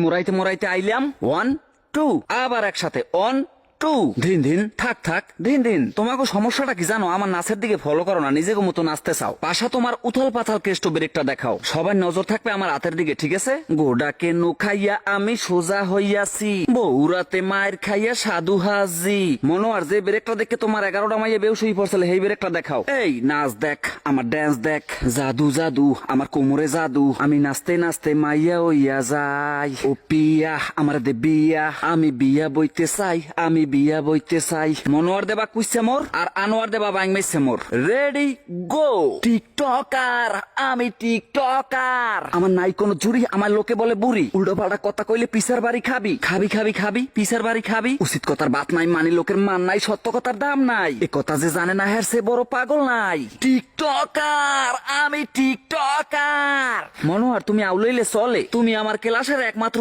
মোরাইতে মোরাইতে আইলাম 1 2 আবার একসাথে 1 2 দিন দিন থাক থাক দিন দিন। তোমাকে সমস্যাটা কি জানো? আমার নাচের দিকে ফলো করো না, নিজেকে মতো নাচতে চাও। পাশা তোমার উথাল পাথাল কেষ্ট ব্রেকটা দেখাও, সবার নজর থাকবে আমার হাতের দিকে, ঠিক আছে? গোডাকে নো খাইয়া আমি সোজা হইয়াছি, বউরাতে মায়ের খাইয়া সাধু হাজি। মনোয়ার যে ব্রেকটা দেখে তোমার 11টা মাইয়া বেউস হয়ে পড়ছিল, সেই ব্রেকটা দেখাও। এই নাচ দেখ, আমার ড্যান্স দেখ, জাদু জাদু আমার কোমরে জাদু, আমি নাচতে নাচতে মাইয়া হইয়া যাই। ও পিয়া আমার দে বিয়া, আমি বিয়া বইতে চাই, আমি বিয়া বইতে চাই। মনোয়ার দেবা কুইছে মোর আর আনোয়ার দেবা বাং মেছে মোর। Ready go. টিকটকার আমি টিকটকার, আমার নাই কোনো জুড়ি, আমার লোকে বলে বুড়ি। উল্টো পাল্টা কথা কইলে পিসার বাড়ি খাবি, খাবি খাবি খাবি পিসার বাড়ি খাবি। উচিত কথার বাত নাই, মানি লোকের মান নাই, সত্য কথার দাম নাই। এ কথা যে জানে না হের সে বড় পাগল নাই। টিকটকার আমি টিকটকার। মনোয়ার তুমি আউলাইলে চলে, তুমি আমার ক্লাসের একমাত্র